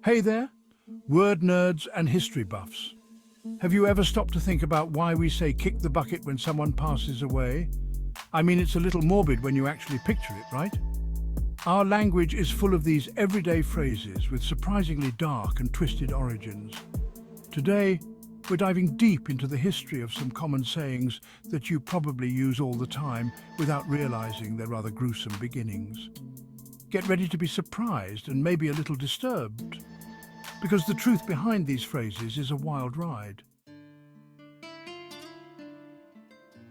Hey there, word nerds and history buffs. Have you ever stopped to think about why we say kick the bucket when someone passes away? I mean, it's a little morbid when you actually picture it, right? Our language is full of these everyday phrases with surprisingly dark and twisted origins. Today, we're diving deep into the history of some common sayings that you probably use all the time without realizing their rather gruesome beginnings. Get ready to be surprised and maybe a little disturbed, because the truth behind these phrases is a wild ride.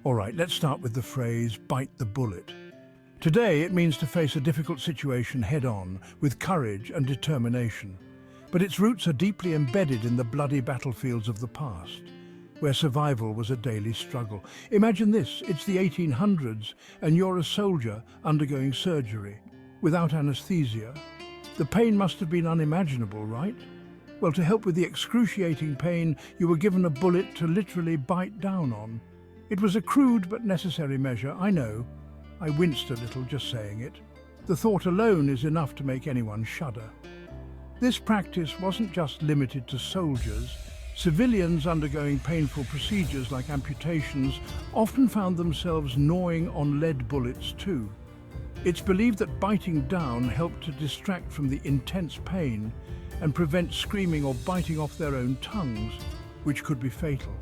All right, let's start with the phrase, bite the bullet. Today, it means to face a difficult situation head-on, with courage and determination. But its roots are deeply embedded in the bloody battlefields of the past, where survival was a daily struggle. Imagine this, it's the 1800s, and you're a soldier undergoing surgery, without anesthesia. The pain must have been unimaginable, right? Well, to help with the excruciating pain, you were given a bullet to literally bite down on. It was a crude but necessary measure, I know. I winced a little just saying it. The thought alone is enough to make anyone shudder. This practice wasn't just limited to soldiers. Civilians undergoing painful procedures like amputations often found themselves gnawing on lead bullets too. It's believed that biting down helped to distract from the intense pain and prevent screaming or biting off their own tongues, which could be fatal.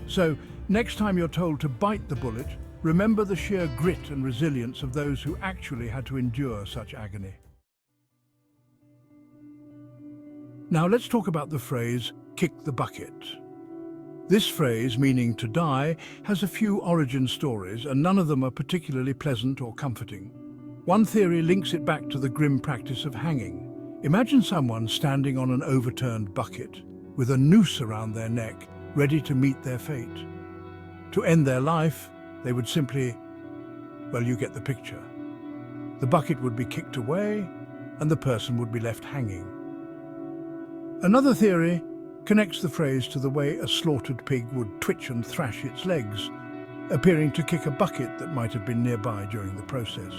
So, next time you're told to bite the bullet, remember the sheer grit and resilience of those who actually had to endure such agony. Now let's talk about the phrase, kick the bucket. This phrase, meaning to die, has a few origin stories, and none of them are particularly pleasant or comforting. One theory links it back to the grim practice of hanging. Imagine someone standing on an overturned bucket, with a noose around their neck, ready to meet their fate. To end their life, they would simply, well, you get the picture. The bucket would be kicked away, and the person would be left hanging. Another theory connects the phrase to the way a slaughtered pig would twitch and thrash its legs, appearing to kick a bucket that might have been nearby during the process.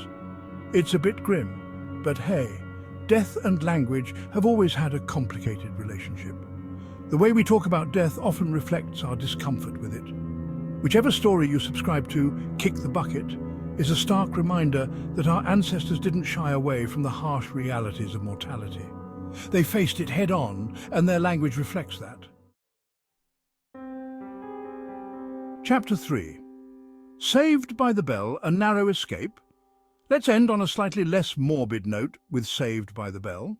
It's a bit grim, but hey, death and language have always had a complicated relationship. The way we talk about death often reflects our discomfort with it. Whichever story you subscribe to, kick the bucket, is a stark reminder that our ancestors didn't shy away from the harsh realities of mortality. They faced it head-on, and their language reflects that. Chapter 3. Saved by the Bell, a narrow escape. Let's end on a slightly less morbid note with Saved by the Bell.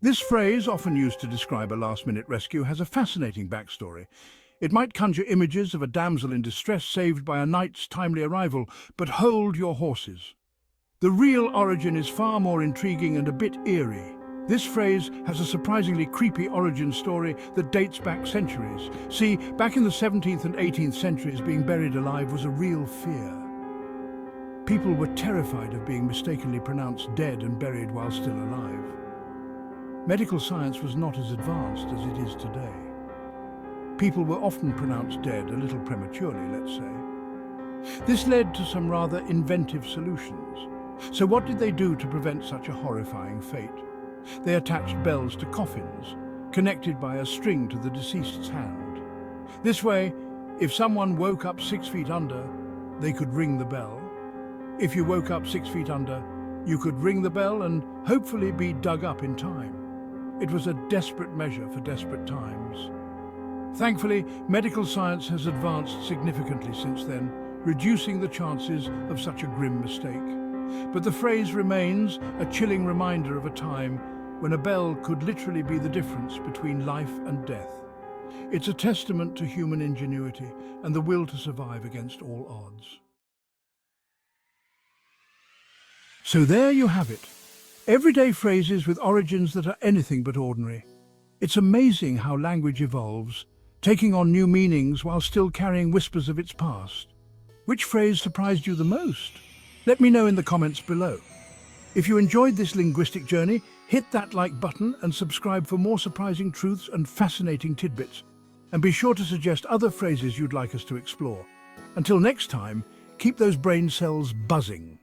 This phrase, often used to describe a last-minute rescue, has a fascinating backstory. It might conjure images of a damsel in distress saved by a knight's timely arrival, but hold your horses. The real origin is far more intriguing and a bit eerie. This phrase has a surprisingly creepy origin story that dates back centuries. See, back in the 17th and 18th centuries, being buried alive was a real fear. People were terrified of being mistakenly pronounced dead and buried while still alive. Medical science was not as advanced as it is today. People were often pronounced dead a little prematurely, let's say. This led to some rather inventive solutions. So what did they do to prevent such a horrifying fate? They attached bells to coffins, connected by a string to the deceased's hand. This way, if someone woke up 6 feet under, they could ring the bell. If you woke up 6 feet under, you could ring the bell and hopefully be dug up in time. It was a desperate measure for desperate times. Thankfully, medical science has advanced significantly since then, reducing the chances of such a grim mistake. But the phrase remains a chilling reminder of a time when a bell could literally be the difference between life and death. It's a testament to human ingenuity and the will to survive against all odds. So there you have it. Everyday phrases with origins that are anything but ordinary. It's amazing how language evolves, taking on new meanings while still carrying whispers of its past. Which phrase surprised you the most? Let me know in the comments below. If you enjoyed this linguistic journey, hit that like button and subscribe for more surprising truths and fascinating tidbits. And be sure to suggest other phrases you'd like us to explore. Until next time, keep those brain cells buzzing.